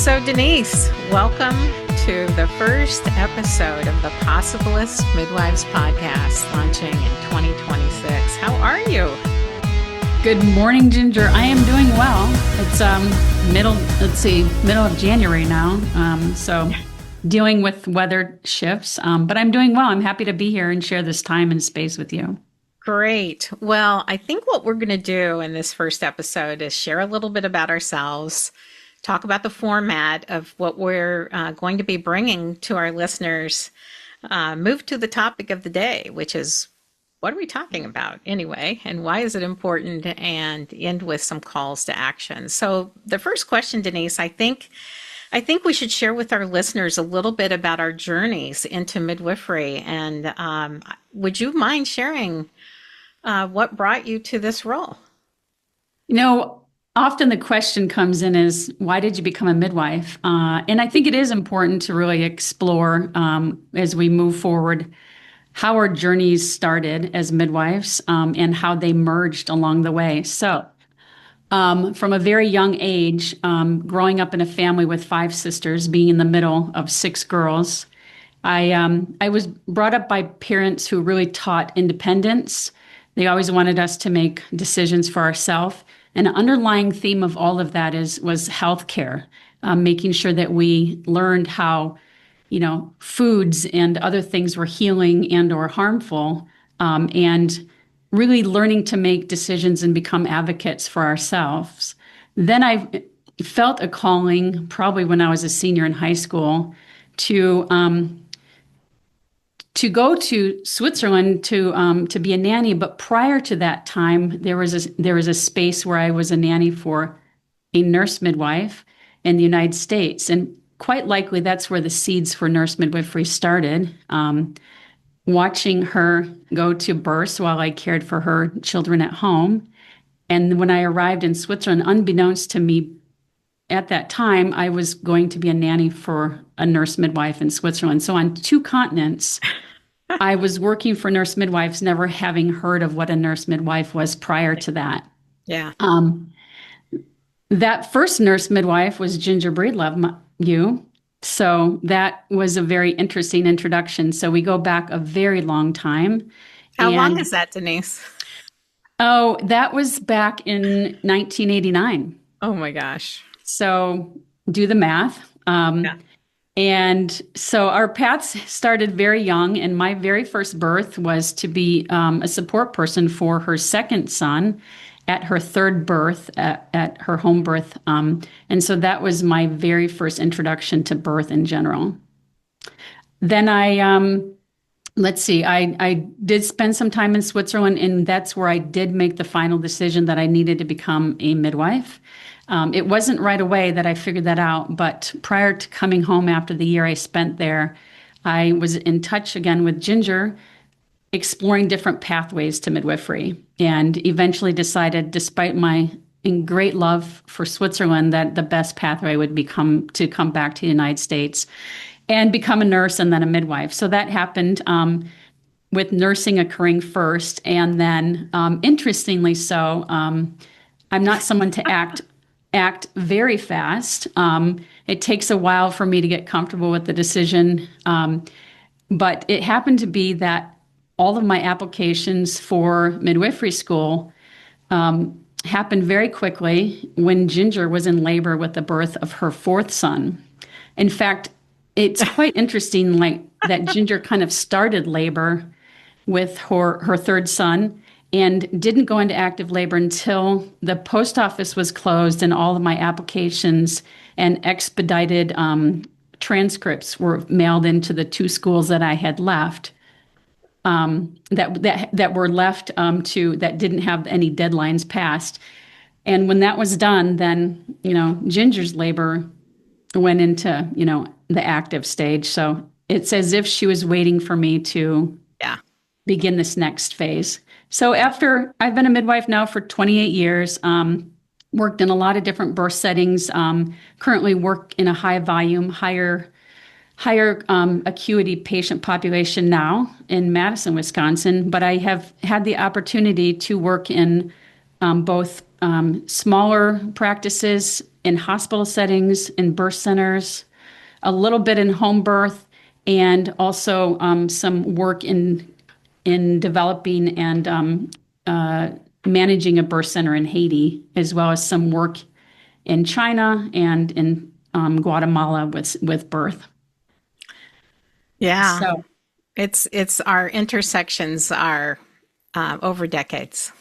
So, Denise, welcome to the first episode of the Possibilist Midwives podcast, launching in 2026. How are you? Good morning, Ginger. I am doing well. It's middle of January now. So dealing with weather shifts, but I'm doing well. I'm happy to be here and share this time and space with you. Great. Well, I think what we're going to do in this first episode is share a little bit about ourselves, talk about the format of what we're going to be bringing to our listeners, move to the topic of the day, which is what are we talking about anyway, and why is it important, and end with some calls to action. So the first question, Denise, I think we should share with our listeners a little bit about our journeys into midwifery. And would you mind sharing what brought you to this role? Often the question comes in is, why did you become a midwife? And I think it is important to really explore as we move forward how our journeys started as midwives and how they merged along the way. So from a very young age, growing up in a family with 5 sisters, being in the middle of 6 girls, I was brought up by parents who really taught independence. They always wanted us to make decisions for ourselves. And an underlying theme of all of that was healthcare, making sure that we learned how, foods and other things were healing and or harmful, and really learning to make decisions and become advocates for ourselves. Then I felt a calling, probably when I was a senior in high school, to go to Switzerland to be a nanny. But prior to that time, there was a space where I was a nanny for a nurse midwife in the United States. And quite likely that's where the seeds for nurse midwifery started. Watching her go to births while I cared for her children at home. And when I arrived in Switzerland, unbeknownst to me at that time, I was going to be a nanny for a nurse midwife in Switzerland. So on 2 continents, I was working for nurse midwives, never having heard of what a nurse midwife was prior to that. Yeah. That first nurse midwife was Ginger Breedlove, So that was a very interesting introduction. So we go back a very long time. How long is that, Denise? Oh, that was back in 1989. Oh my gosh. So do the math. Yeah. And so our paths started very young, and my very first birth was to be a support person for her second son at her third birth, at her home birth. And so that was my very first introduction to birth in general. Then I did spend some time in Switzerland, and that's where I did make the final decision that I needed to become a midwife. It wasn't right away that I figured that out, but prior to coming home after the year I spent there, I was in touch again with Ginger, exploring different pathways to midwifery, and eventually decided, despite my great love for Switzerland, that the best pathway would become to come back to the United States and become a nurse and then a midwife. So that happened with nursing occurring first, and then interestingly so, I'm not someone to act very fast. It takes a while for me to get comfortable with the decision. But it happened to be that all of my applications for midwifery school happened very quickly when Ginger was in labor with the birth of her 4th son. In fact, it's quite interesting, that Ginger kind of started labor with her 3rd son, and didn't go into active labor until the post office was closed and all of my applications and expedited transcripts were mailed into the 2 schools that I had left, that were left that didn't have any deadlines passed. And when that was done, then, Ginger's labor went into, the active stage. So it's as if she was waiting for me to begin this next phase. So after I've been a midwife now for 28 years, worked in a lot of different birth settings, currently work in a high volume, higher acuity patient population now in Madison, Wisconsin. But I have had the opportunity to work in both smaller practices in hospital settings, in birth centers, a little bit in home birth, and also some work in developing and managing a birth center in Haiti, as well as some work in China and in Guatemala with birth. Yeah, So it's our intersections are over decades.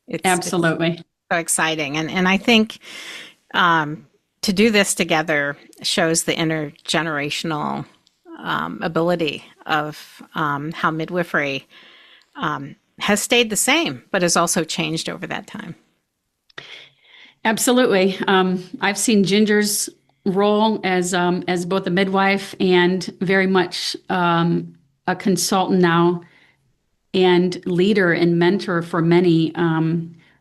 It's absolutely. so exciting, and I think to do this together shows the intergenerational ability of how midwifery has stayed the same, but has also changed over that time. Absolutely. I've seen Ginger's role as both a midwife and very much a consultant now and leader and mentor for many.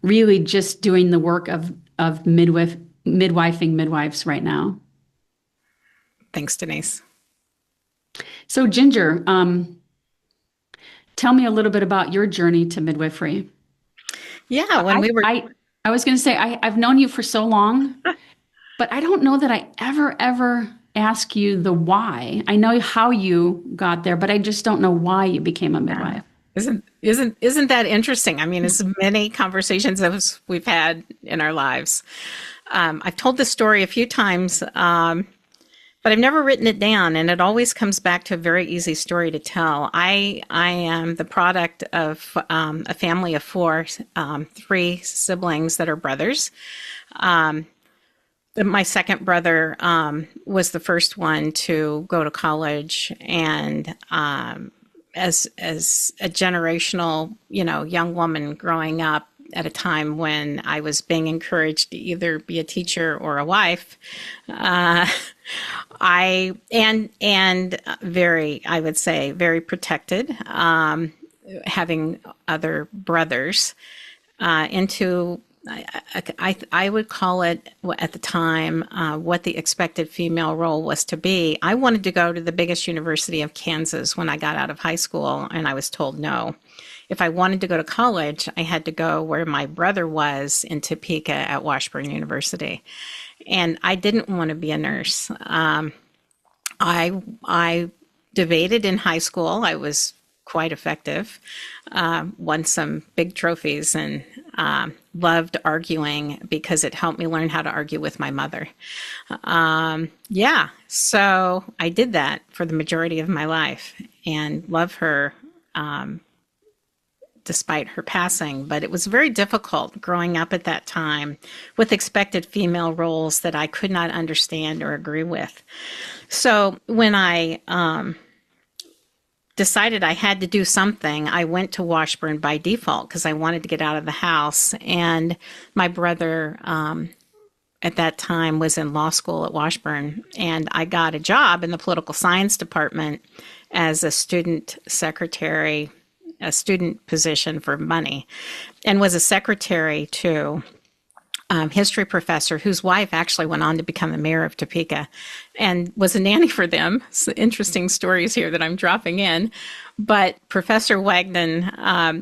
Really, just doing the work of midwifing midwives right now. Thanks, Denise. So, Ginger, tell me a little bit about your journey to midwifery. Yeah, when we were I was going to say I've known you for so long. But I don't know that I ever ask you the why. I know how you got there, but I just don't know why you became a midwife. isn't that interesting? I mean, as many conversations as we've had in our lives. I've told this story a few times, but I've never written it down, and it always comes back to a very easy story to tell. I am the product of a family of four, three siblings that are brothers. My second brother was the first one to go to college, and as a generational, young woman growing up at a time when I was being encouraged to either be a teacher or a wife, I would say very protected, having other brothers into. I would call it at the time what the expected female role was to be. I wanted to go to the biggest university of Kansas when I got out of high school, and I was told no. If I wanted to go to college, I had to go where my brother was in Topeka at Washburn University. And I didn't want to be a nurse. I debated in high school. I was quite effective, won some big trophies, and loved arguing because it helped me learn how to argue with my mother. So I did that for the majority of my life and love her despite her passing. But it was very difficult growing up at that time with expected female roles that I could not understand or agree with. So when I decided I had to do something, I went to Washburn by default because I wanted to get out of the house. And my brother at that time was in law school at Washburn, and I got a job in the political science department as a student secretary, a student position for money, and was a secretary to history professor whose wife actually went on to become the mayor of Topeka and was a nanny for them. So interesting stories here that I'm dropping in. But Professor Wagnon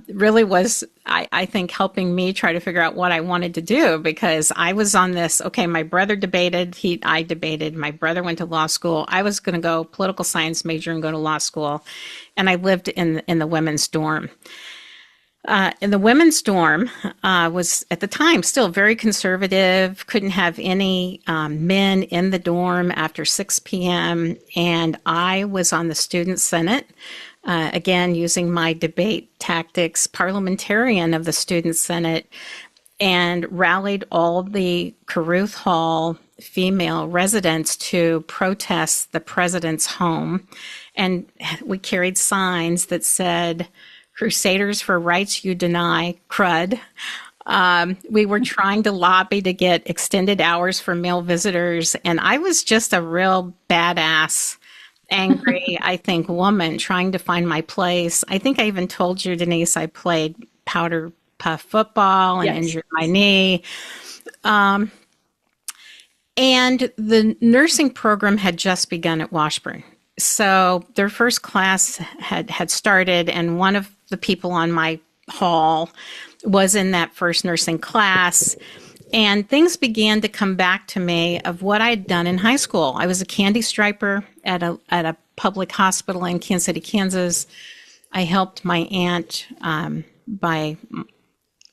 really was, I think, helping me try to figure out what I wanted to do, because I was on this, okay, my brother debated, I debated, my brother went to law school. I was going to go political science major and go to law school. And I lived in the women's dorm. And the women's dorm was at the time still very conservative, couldn't have any men in the dorm after 6 p.m. And I was on the student senate, again, using my debate tactics, parliamentarian of the student senate, and rallied all the Caruth Hall female residents to protest the president's home. And we carried signs that said, "Crusaders for rights you deny, crud." We were trying to lobby to get extended hours for male visitors. And I was just a real badass, angry, I think, woman trying to find my place. I think I even told you, Denise, I played powder puff football and injured my knee. And the nursing program had just begun at Washburn. So their first class had started, and one of the people on my hall was in that first nursing class. And things began to come back to me of what I'd done in high school. I was a candy striper at a public hospital in Kansas City, Kansas. I helped my aunt by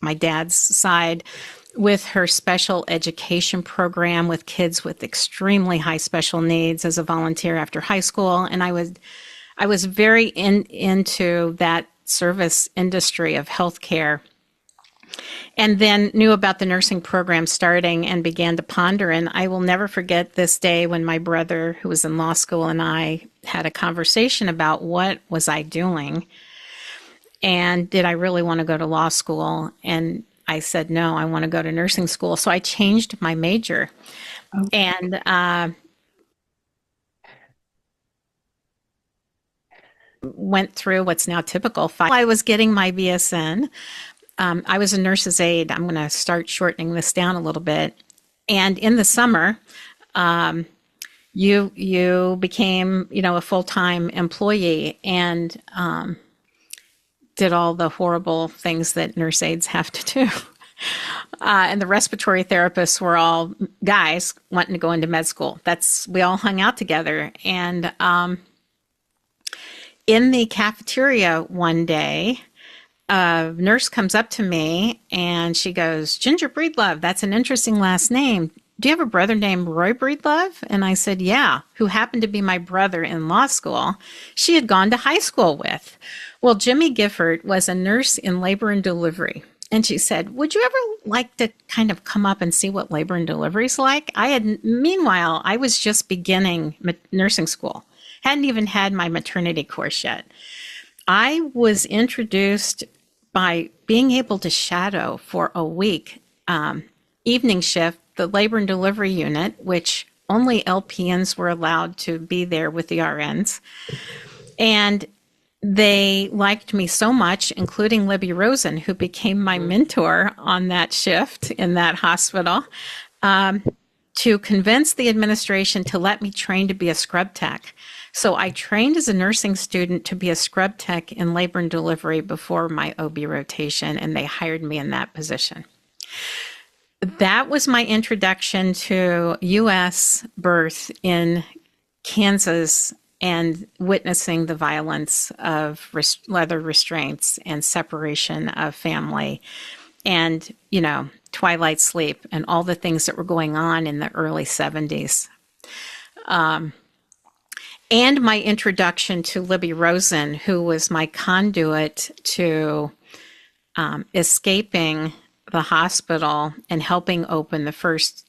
my dad's side with her special education program with kids with extremely high special needs as a volunteer after high school. And I was very into that service industry of healthcare, and then knew about the nursing program starting and began to ponder. And I will never forget this day when my brother, who was in law school, and I had a conversation about what was I doing and did I really want to go to law school. And I said, no, I want to go to nursing school. So I changed my major and went through what's now typical. I was getting my BSN. I was a nurse's aide. I'm going to start shortening this down a little bit. And in the summer, you became, a full-time employee and did all the horrible things that nurse aides have to do. And the respiratory therapists were all guys wanting to go into med school. We all hung out together. And in the cafeteria one day, a nurse comes up to me and she goes, Ginger Breedlove, that's an interesting last name. Do you have a brother named Roy Breedlove? And I said, yeah, who happened to be my brother in law school. She had gone to high school with. Well, Jimmy Gifford was a nurse in labor and delivery. And she said, would you ever like to kind of come up and see what labor and delivery is like? Meanwhile, I was just beginning nursing school. Hadn't even had my maternity course yet. I was introduced by being able to shadow for a week, evening shift, the labor and delivery unit, which only LPNs were allowed to be there with the RNs. And they liked me so much, including Libby Rosen, who became my mentor on that shift in that hospital, to convince the administration to let me train to be a scrub tech. So I trained as a nursing student to be a scrub tech in labor and delivery before my OB rotation, and they hired me in that position. That was my introduction to U.S. birth in Kansas and witnessing the violence of leather restraints and separation of family and, twilight sleep and all the things that were going on in the early 70s. And my introduction to Libby Rosen, who was my conduit to escaping the hospital and helping open the first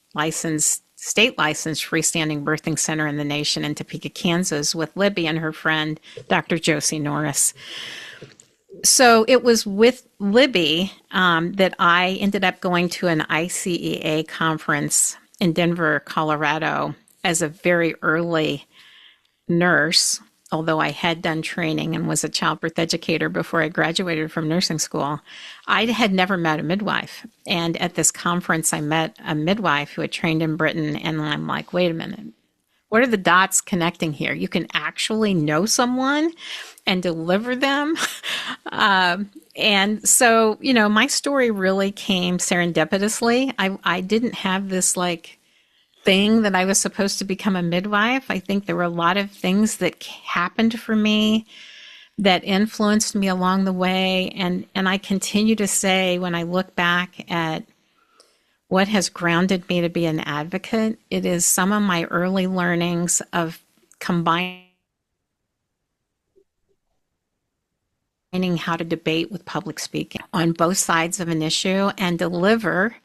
state licensed freestanding birthing center in the nation in Topeka, Kansas, with Libby and her friend, Dr. Josie Norris. So it was with Libby that I ended up going to an ICEA conference in Denver, Colorado, as a very early nurse, although I had done training and was a childbirth educator before I graduated from nursing school. I had never met a midwife. And at this conference, I met a midwife who had trained in Britain. And I'm like, wait a minute, what are the dots connecting here? You can actually know someone and deliver them. And so, my story really came serendipitously. I didn't have this thing that I was supposed to become a midwife. I think there were a lot of things that happened for me that influenced me along the way. And I continue to say, when I look back at what has grounded me to be an advocate, it is some of my early learnings of combining how to debate with public speaking on both sides of an issue and deliver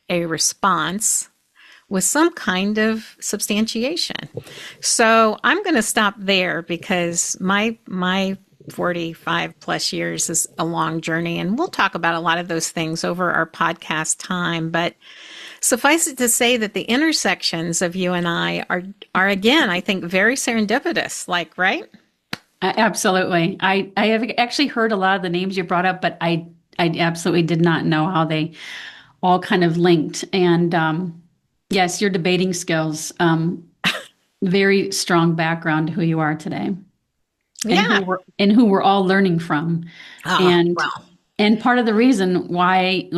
a response with some kind of substantiation. So I'm going to stop there because my 45 plus years is a long journey, and we'll talk about a lot of those things over our podcast time. But suffice it to say that the intersections of you and I are again, I think, very serendipitous, right? Absolutely. I have actually heard a lot of the names you brought up, but I absolutely did not know how they all kind of linked. And yes, your debating skills, very strong background to who you are today. Yeah. And who we're all learning from. Oh, well. And part of the reason why,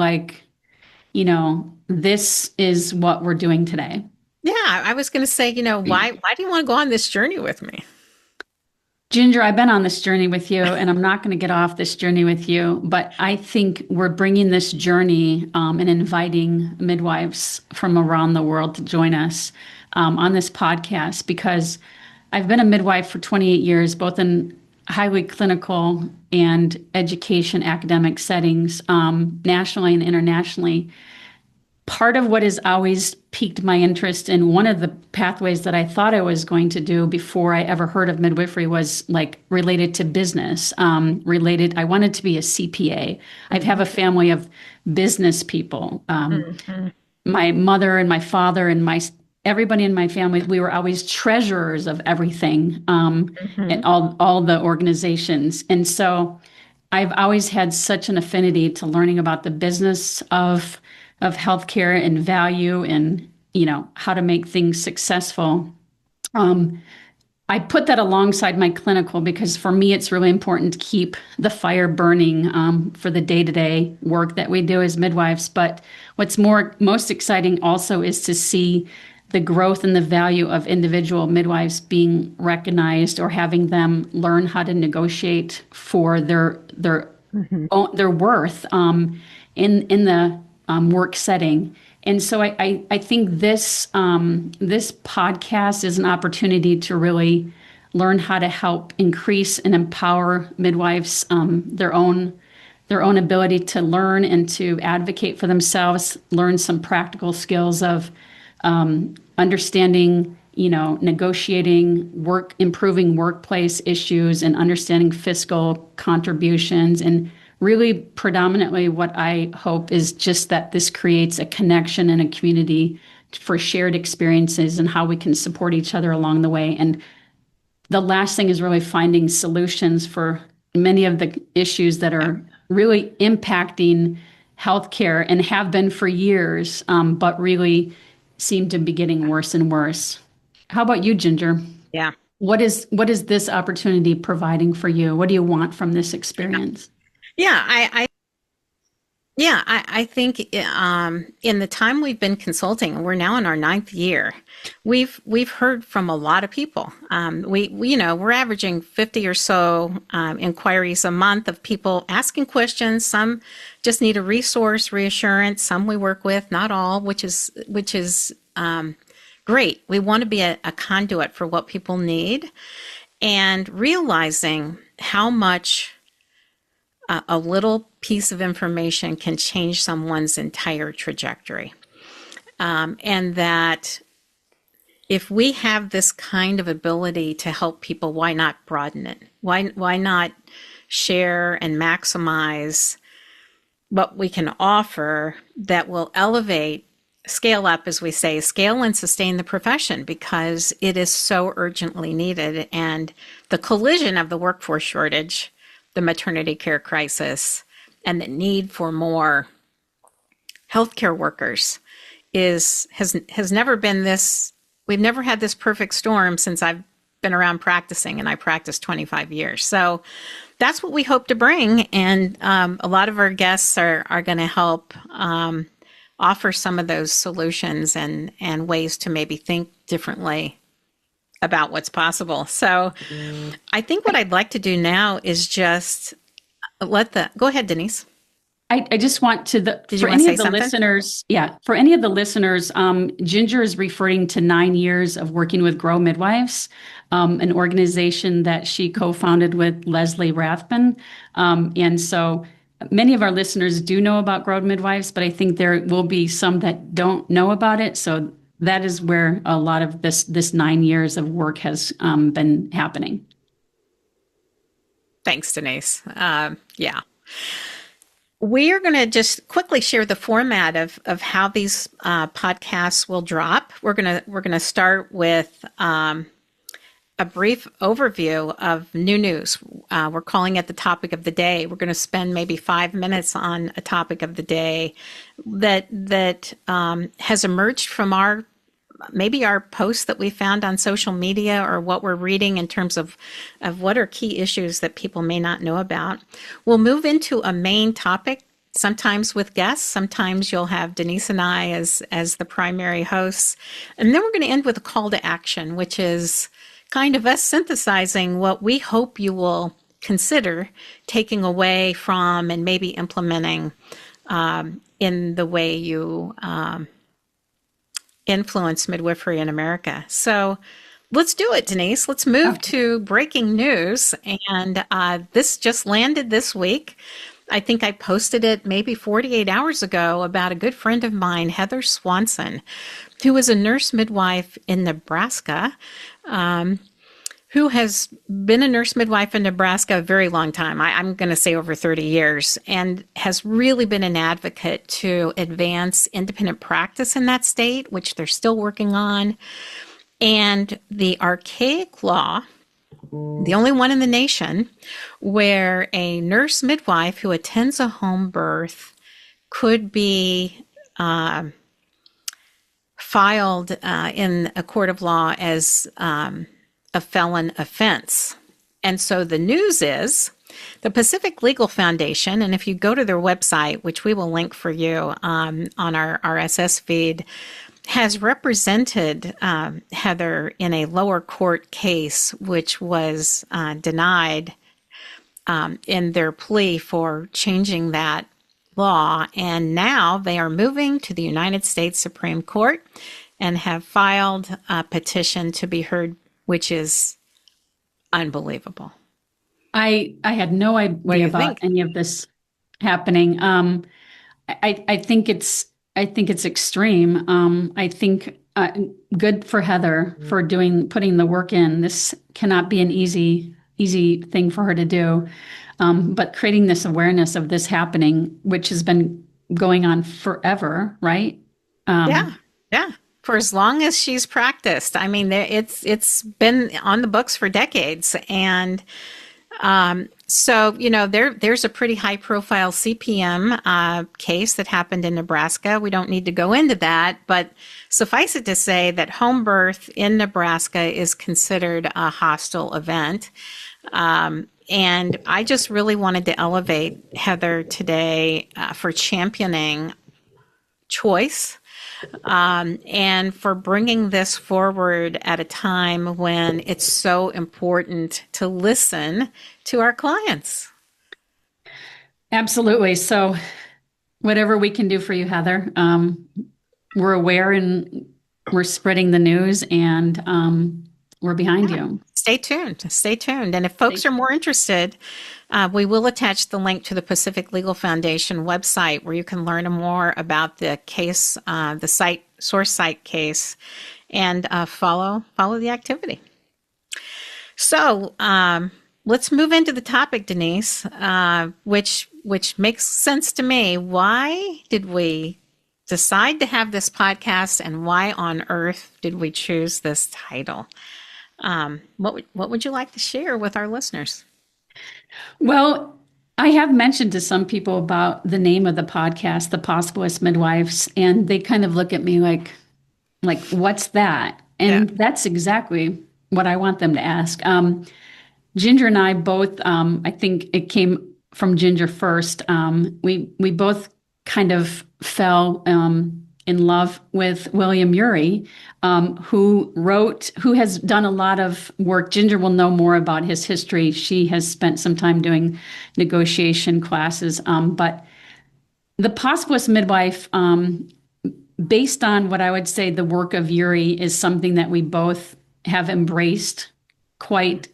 this is what we're doing today. Yeah, I was going to say, why do you want to go on this journey with me? Ginger, I've been on this journey with you, and I'm not going to get off this journey with you. But I think we're bringing this journey and inviting midwives from around the world to join us on this podcast because I've been a midwife for 28 years, both in highly clinical and education academic settings, nationally and internationally. Part of what has always piqued my interest in one of the pathways that I thought I was going to do before I ever heard of midwifery was like related to business. I wanted to be a CPA. I have a family of business people. My mother and my father and everybody in my family, we were always treasurers of everything, and all the organizations. And so I've always had such an affinity to learning about the business of healthcare and value and how to make things successful. I put that alongside my clinical because for me it's really important to keep the fire burning for the day-to-day work that we do as midwives. But what's most exciting also is to see the growth and the value of individual midwives being recognized or having them learn how to negotiate for their worth in the work setting. And so I think this podcast is an opportunity to really learn how to help increase and empower midwives, their own ability to learn and to advocate for themselves, learn some practical skills of understanding, negotiating improving workplace issues and understanding fiscal contributions. And really predominantly what I hope is just that this creates a connection and a community for shared experiences and how we can support each other along the way. And the last thing is really finding solutions for many of the issues that are really impacting healthcare and have been for years, but really seem to be getting worse and worse. How about you, Ginger? Yeah. What is this opportunity providing for you? What do you want from this experience? Yeah, I think in the time we've been consulting, we're now in our ninth year. We've heard from a lot of people. We're averaging 50 or so inquiries a month of people asking questions. Some just need a resource, reassurance. Some we work with, not all, which is great. We want to be a conduit for what people need, and realizing how much a little piece of information can change someone's entire trajectory. And that if we have this kind of ability to help people, why not broaden it? Why not share and maximize what we can offer that will elevate, scale up, as we say, scale and sustain the profession, because it is so urgently needed. And the collision of the workforce shortage, the maternity care crisis, and the need for more healthcare workers has never been this. We've never had this perfect storm since I've been around practicing, and I practiced 25 years. So that's what we hope to bring. And a lot of our guests are going to help offer some of those solutions and ways to maybe think differently about what's possible. So I think what I'd like to do now is just go ahead, Denise. I just want to Did you want to say something? For any of the listeners, Ginger is referring to 9 years of working with Grow Midwives, an organization that she co-founded with Leslie Rathbun. And so many of our listeners do know about Grow Midwives, but I think there will be some that don't know about it. So that is where a lot of this 9 years of work has been happening. Thanks, Denise. Yeah. We are going to just quickly share the format of how these podcasts will drop. We're gonna start with a brief overview of new news. We're calling it the topic of the day. We're going to spend maybe 5 minutes on a topic of the day that has emerged from our posts that we found on social media, or what we're reading in terms of what are key issues that people may not know about. We'll move into a main topic sometimes with guests. Sometimes you'll have Denise and I as the primary hosts. And then we're going to end with a call to action, which is kind of us synthesizing what we hope you will consider taking away from and maybe implementing in the way you influence midwifery in America. So let's do it, Denise. Let's move to breaking news. And this just landed this week. I think I posted it maybe 48 hours ago about a good friend of mine, Heather Swanson, who is a nurse midwife in Nebraska, who has been a nurse midwife in Nebraska a very long time. I'm going to say over 30 years, and has really been an advocate to advance independent practice in that state, which they're still working on. And the archaic law, the only one in the nation, where a nurse midwife who attends a home birth could be filed in a court of law as a felon offense. And so the news is the Pacific Legal Foundation, and if you go to their website, which we will link for you on our RSS feed, has represented Heather in a lower court case, which was denied in their plea for changing that law. And now they are moving to the United States Supreme Court and have filed a petition to be heard, which is unbelievable. I had no idea about any of this happening. I think it's extreme. I think good for Heather for putting the work in. This cannot be an easy thing for her to do. But creating this awareness of this happening, which has been going on forever, right? Yeah. For as long as she's practiced. I mean, it's been on the books for decades. And so, there's a pretty high profile CPM case that happened in Nebraska. We don't need to go into that, but suffice it to say that home birth in Nebraska is considered a hostile event. And I just really wanted to elevate Heather today for championing choice. And for bringing this forward at a time when it's so important to listen to our clients. Absolutely. So whatever we can do for you, Heather, we're aware and we're spreading the news, and we're behind you. Stay tuned. And if folks are more interested, we will attach the link to the Pacific Legal Foundation website where you can learn more about the case, the source site case, and follow the activity. So let's move into the topic, Denise, which makes sense to me. Why did we decide to have this podcast, and why on earth did we choose this title? What would you like to share with our listeners? Well, I have mentioned to some people about the name of the podcast, the Possibilist Midwives, and they kind of look at me like what's that? And that's exactly what I want them to ask. Ginger and I both, I think it came from Ginger first. We both kind of fell in love with William Ury, who has done a lot of work. Ginger will know more about his history. She has spent some time doing negotiation classes. But the Possibilist Midwife, based on what I would say the work of Ury, is something that we both have embraced quite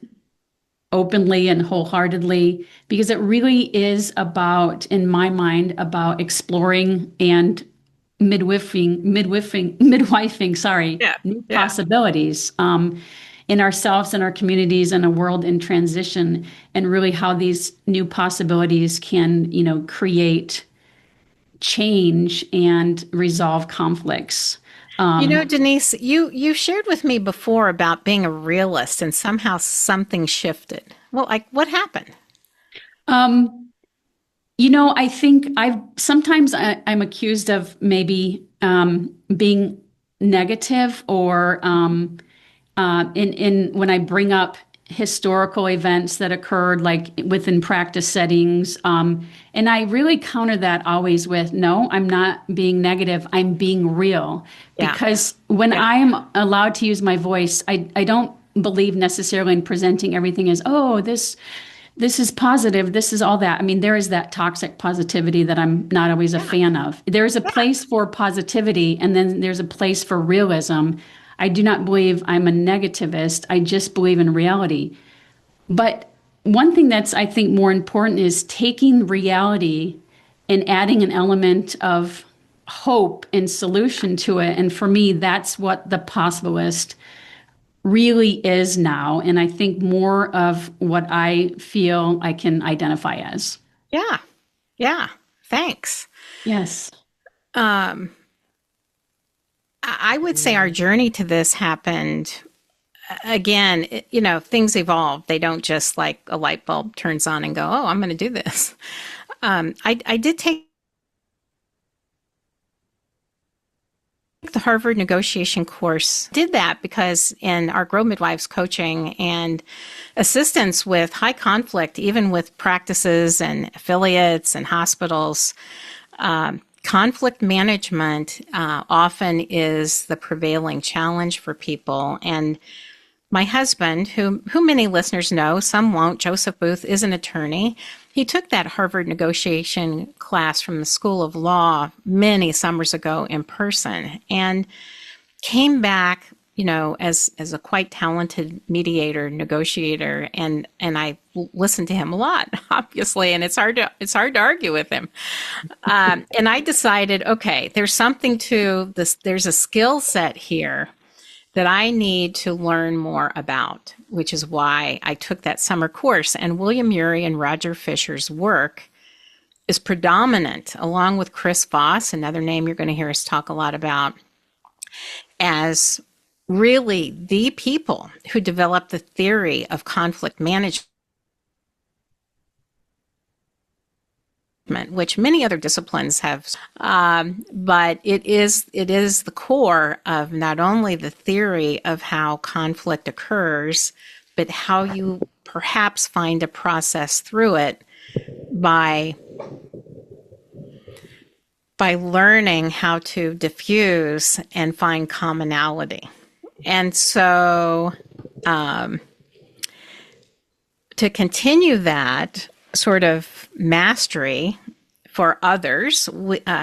openly and wholeheartly, because it really is about, in my mind, about exploring and midwifing, new possibilities in ourselves and our communities and a world in transition, and really how these new possibilities can, create change and resolve conflicts. Denise, you shared with me before about being a realist, and somehow something shifted. Well, what happened? I think I'm accused of maybe being negative, or in when I bring up historical events that occurred, like within practice settings. And I really counter that always with, no, I'm not being negative, I'm being real. Yeah. Because when Yeah. I am allowed to use my voice, I don't believe necessarily in presenting everything as, oh, this is positive, this is all that. I mean, there is that toxic positivity that I'm not always a fan of. There is a place for positivity, and then there's a place for realism. I do not believe I'm a negativist. I just believe in reality. But one thing that's, I think, more important is taking reality and adding an element of hope and solution to it. And for me, that's what the Possibilist really is now. And I think more of what I feel I can identify as. Yeah. Yeah. Thanks. Yes. Um, I would say our journey to this happened again, things evolve. They don't just like a light bulb turns on and go, oh, I'm going to do this. I did take the Harvard negotiation course. Did that because in our Grow Midwives coaching and assistance with high conflict, even with practices and affiliates and hospitals, conflict management often is the prevailing challenge for people. And my husband, who many listeners know, some won't, Joseph Booth, is an attorney. He took that Harvard negotiation class from the School of Law many summers ago in person and came back, as a quite talented mediator, negotiator, and I listened to him a lot, obviously, and it's hard to argue with him. And I decided, okay, there's something to this. There's a skill set here that I need to learn more about, which is why I took that summer course. And William Ury and Roger Fisher's work is predominant, along with Chris Voss, another name you're going to hear us talk a lot about, as really the people who developed the theory of conflict management, which many other disciplines have. But it is the core of not only the theory of how conflict occurs, but how you perhaps find a process through it by learning how to diffuse and find commonality. And so to continue that sort of mastery for others,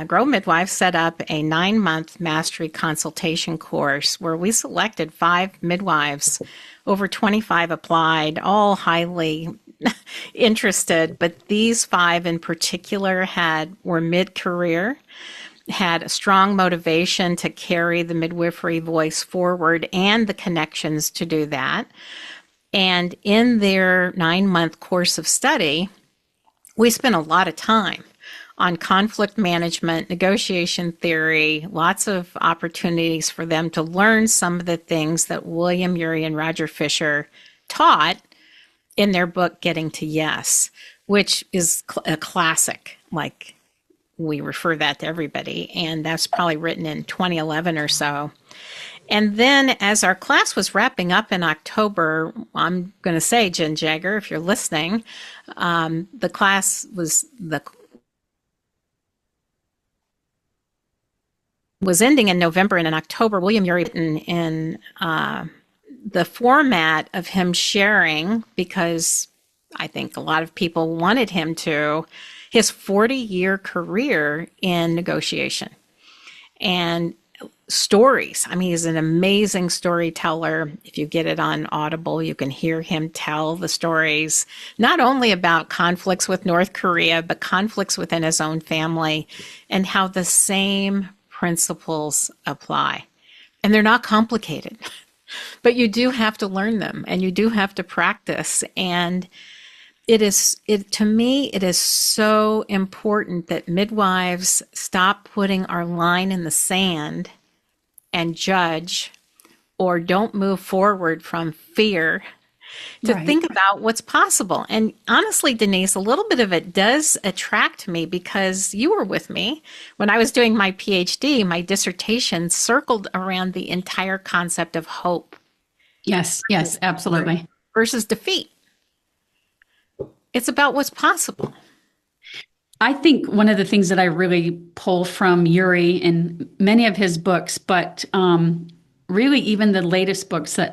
Grow Midwives set up a 9-month mastery consultation course where we selected 5 midwives. Over 25 applied, all highly interested, but these 5 in particular were mid-career, had a strong motivation to carry the midwifery voice forward and the connections to do that. And in their 9-month course of study, we spent a lot of time on conflict management, negotiation theory, lots of opportunities for them to learn some of the things that William Ury and Roger Fisher taught in their book, Getting to Yes, which is a classic. Like, we refer that to everybody, and that's probably written in 2011 or so. And then as our class was wrapping up in October, I'm going to say, Jen Jagger, if you're listening, the class was ending in November, and in October, William Ury in the format of him sharing, because I think a lot of people wanted him to, his 40-year career in negotiation. And stories. I mean, he's an amazing storyteller. If you get it on Audible, you can hear him tell the stories, not only about conflicts with North Korea, but conflicts within his own family and how the same principles apply. And they're not complicated, but you do have to learn them and you do have to practice. And to me, it is so important that midwives stop putting our line in the sand and judge, or don't move forward from fear to think about what's possible. And honestly, Denise, a little bit of it does attract me because you were with me when I was doing my PhD. My dissertation circled around the entire concept of hope. Yes, absolutely. versus defeat. It's about what's possible. I think one of the things that I really pull from Yuri and many of his books, but really even the latest books I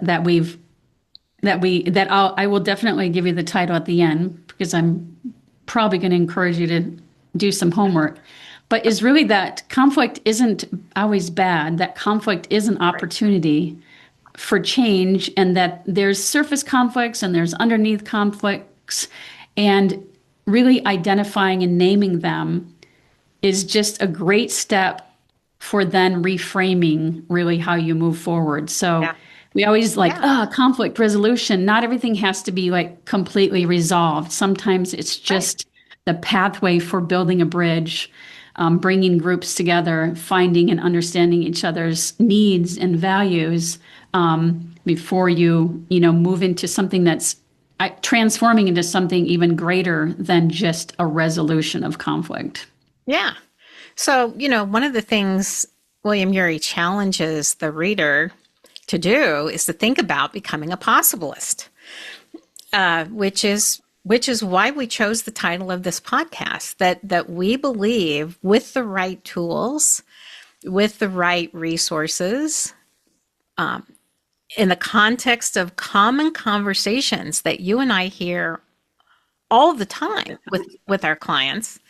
will definitely give you the title at the end because I'm probably going to encourage you to do some homework, but is really that conflict isn't always bad, that conflict is an opportunity for change, and that there's surface conflicts and there's underneath conflicts, and really identifying and naming them is just a great step for then reframing really how you move forward. So Yeah. we always like, Yeah. conflict resolution. Not everything has to be like completely resolved. Sometimes it's Right. just the pathway for building a bridge, bringing groups together, finding and understanding each other's needs and values before you move into something that's transforming into something even greater than just a resolution of conflict. Yeah. So, one of the things William Ury challenges the reader to do is to think about becoming a possibilist, which is why we chose the title of this podcast. That we believe with the right tools, with the right resources, in the context of common conversations that you and I hear all the time with our clients,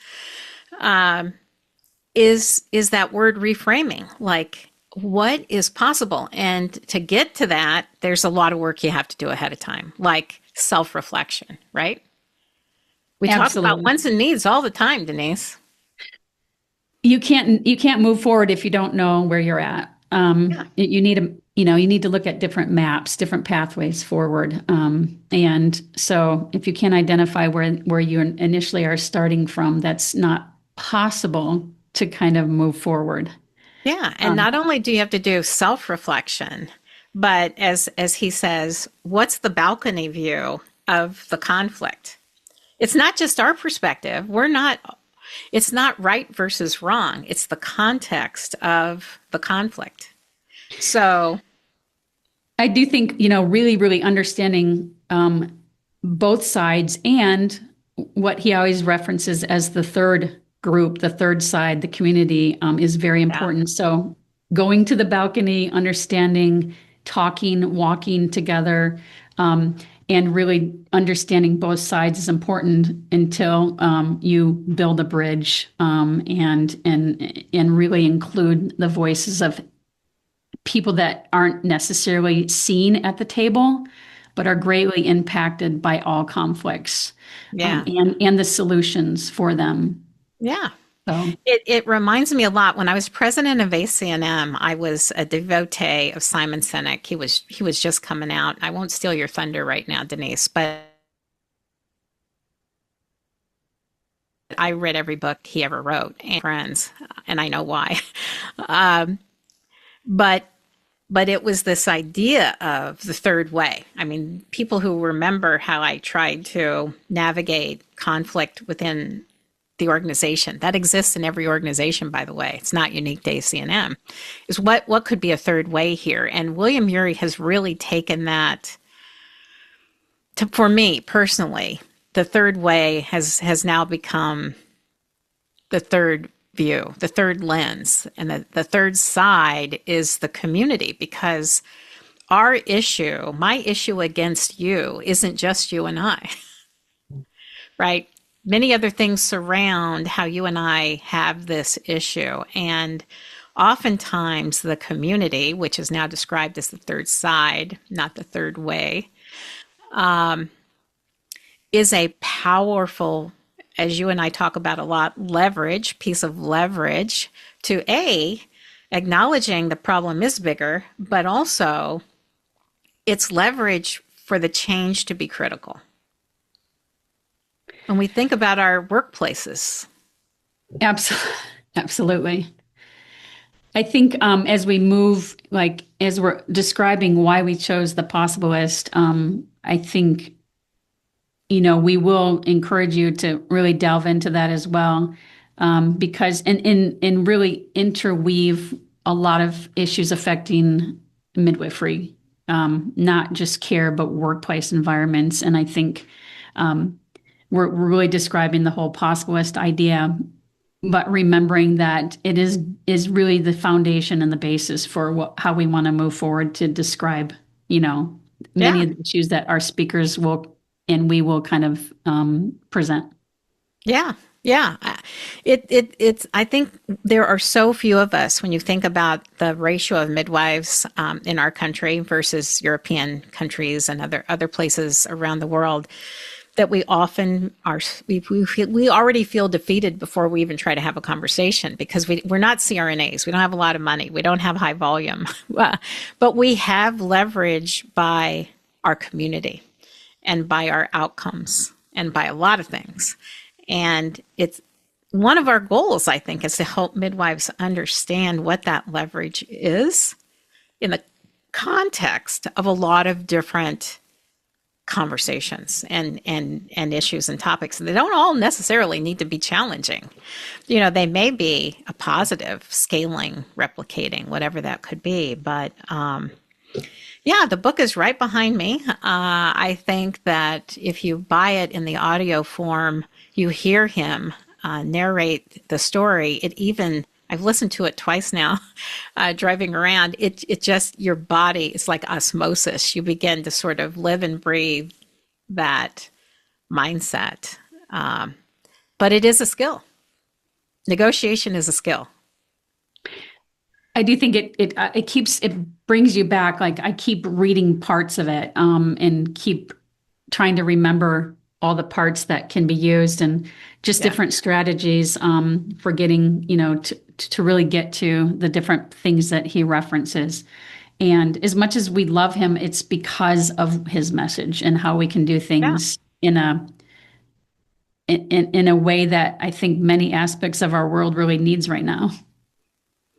is that word reframing, like what is possible. And to get to that, there's a lot of work you have to do ahead of time, like self-reflection, right? We talk about Absolutely. wants and needs all the time, Denise. You can't move forward if you don't know where you're at. Yeah. You need to look at different maps, different pathways forward. And so if you can't identify where you initially are starting from, that's not possible to kind of move forward. Yeah. And Um, not only do you have to do self-reflection, but as he says, what's the balcony view of the conflict? It's not just our perspective. It's not right versus wrong. It's the context of the conflict. So, I do think, really, really understanding both sides and what he always references as the third group, the third side, the community, is very yeah, important. So going to the balcony, understanding, talking, walking together, and really understanding both sides is important until you build a bridge, and really include the voices of people that aren't necessarily seen at the table, but are greatly impacted by all conflicts, yeah, and the solutions for them. yeah. So It reminds me a lot. When I was president of ACNM, I was a devotee of Simon Sinek. He was just coming out. I won't steal your thunder right now, Denise, but I read every book he ever wrote, and friends, and I know why. Um, but but it was this idea of the third way. I mean, people who remember how I tried to navigate conflict within the organization that exists in every organization, by the way, it's not unique to ACNM, is what could be a third way here. And William Ury has really taken that to, for me personally, the third way has now become the third view, the third lens, and the third side is the community, because our issue, my issue against you, isn't just you and I, right? Many other things surround how you and I have this issue. And oftentimes the community, which is now described as the third side, not the third way, is a powerful, as you and I talk about a lot, piece of leverage to acknowledging the problem is bigger, but also it's leverage for the change to be critical. When we think about our workplaces, absolutely, absolutely. I think as we move, like as we're describing why we chose the possibilist, I think we will encourage you to really delve into that as well, because and really interweave a lot of issues affecting midwifery. not just care, but workplace environments. And I think we're really describing the whole possibilist idea, but remembering that it is really the foundation and the basis for how we want to move forward to describe, many Yeah. of the issues that our speakers will and we will kind of present. Yeah. Yeah. It's, I think there are so few of us when you think about the ratio of midwives in our country versus European countries and other places around the world that we often are, we already feel defeated before we even try to have a conversation because we're not CRNAs. We don't have a lot of money. We don't have high volume, but we have leverage by our community and by our outcomes and by a lot of things. And it's one of our goals, I think, is to help midwives understand what that leverage is in the context of a lot of different conversations and issues and topics. And they don't all necessarily need to be challenging. They may be a positive, scaling, replicating, whatever that could be. But yeah, the book is right behind me. I think that if you buy it in the audio form, you hear him narrate the story. I've listened to it twice now, driving around. It just, your body, it's like osmosis. You begin to sort of live and breathe that mindset. But it is a skill. Negotiation is a skill. I do think it brings you back. Like I keep reading parts of it, and keep trying to remember all the parts that can be used and just different strategies for getting, to really get to the different things that he references. And as much as we love him, it's because of his message and how we can do things in a way that I think many aspects of our world really needs right now.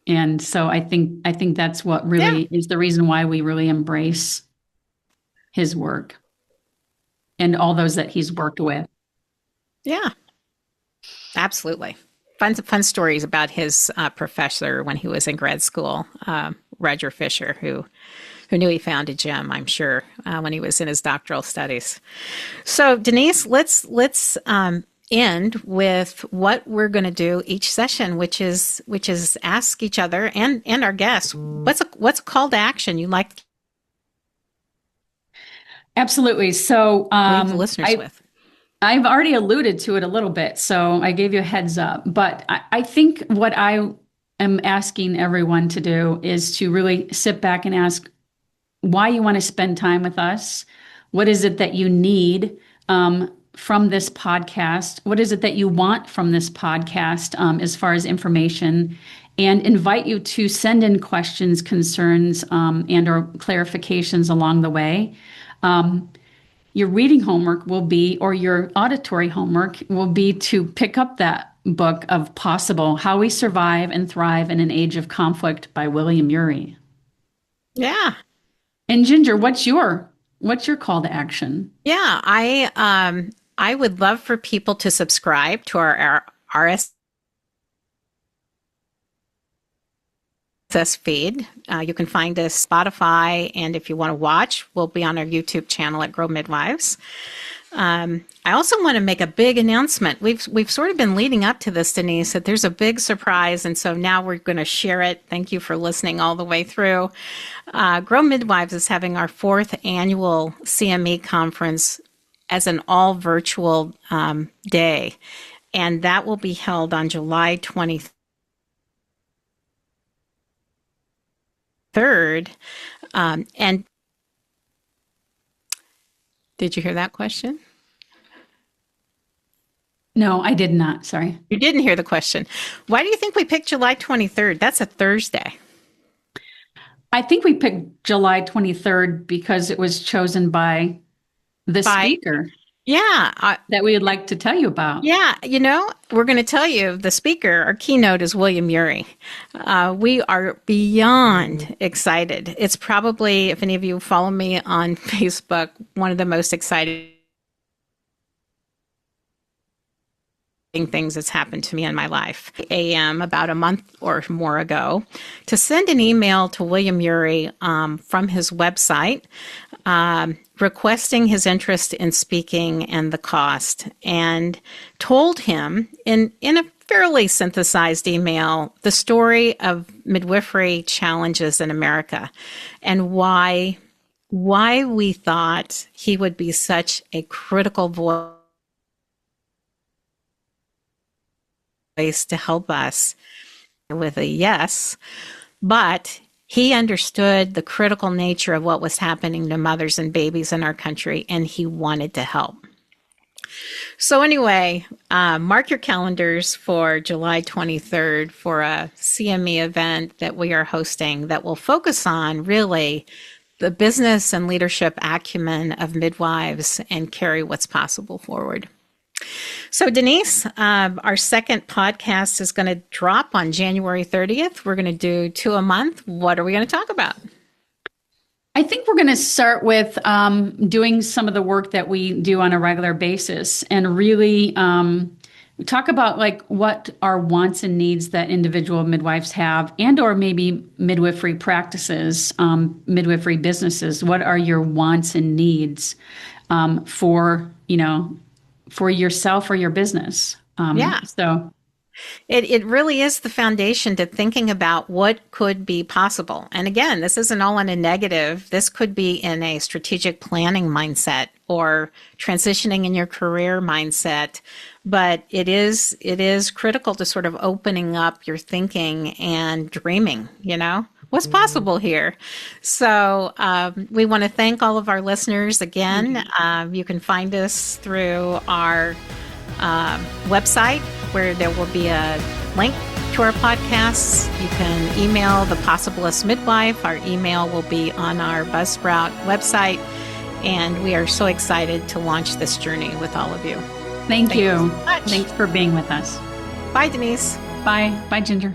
And so I think that's what really is the reason why we really embrace his work and all those that he's worked with. Yeah, absolutely. Fun stories about his professor when he was in grad school, Roger Fisher, who knew he found a gem, I'm sure, when he was in his doctoral studies. So Denise, let's end with what we're going to do each session, which is ask each other and our guests what's a call to action you like to Absolutely. So leave the listeners with. I've already alluded to it a little bit, so I gave you a heads up. But I think what I am asking everyone to do is to really sit back and ask why you want to spend time with us. What is it that you need from this podcast? What is it that you want from this podcast as far as information? And invite you to send in questions, concerns, and or clarifications along the way. Your reading homework will be, or your auditory homework will be to pick up that book of Possible, How We Survive and Thrive in an Age of Conflict by William Ury. Yeah. And Ginger, what's your call to action? Yeah, I would love for people to subscribe to our RSS feed. You can find us Spotify, and if you want to watch, we'll be on our YouTube channel at Grow Midwives. I also want to make a big announcement. We've sort of been leading up to this, Denise, that there's a big surprise, and so now we're going to share it. Thank you for listening all the way through. Grow Midwives is having our 4th annual CME conference as an all virtual day, and that will be held on July 23rd. And did you hear that question? No, I did not. Sorry. You didn't hear the question. Why do you think we picked July 23rd? That's a Thursday. I think we picked July 23rd because it was chosen by the speaker. Yeah. That we would like to tell you about. Yeah. We're going to tell you the speaker, our keynote is William Ury. We are beyond excited. It's probably, if any of you follow me on Facebook, one of the most exciting things that's happened to me in my life. AM about a month or more ago to send an email to William Ury from his website requesting his interest in speaking and the cost, and told him in a fairly synthesized email the story of midwifery challenges in America and why we thought he would be such a critical voice to help us with a yes, but he understood the critical nature of what was happening to mothers and babies in our country, and he wanted to help. So anyway, mark your calendars for July 23rd for a CME event that we are hosting that will focus on really the business and leadership acumen of midwives and carry what's possible forward. So Denise, our second podcast is going to drop on January 30th. We're going to do 2 a month. What are we going to talk about? I think we're going to start with doing some of the work that we do on a regular basis and really talk about like what are wants and needs that individual midwives have, and or maybe midwifery practices, midwifery businesses. What are your wants and needs for yourself or your business? So it really is the foundation to thinking about what could be possible. And again, this isn't all in a negative. This could be in a strategic planning mindset or transitioning in your career mindset. But it is critical to sort of opening up your thinking and dreaming, what's possible here. So we want to thank all of our listeners again. You can find us through our website where there will be a link to our podcasts. You can email the Possibilist Midwife. Our email will be on our Buzzsprout website. And we are so excited to launch this journey with all of you. Thank you. So much. Thanks for being with us. Bye, Denise. Bye. Bye, Ginger.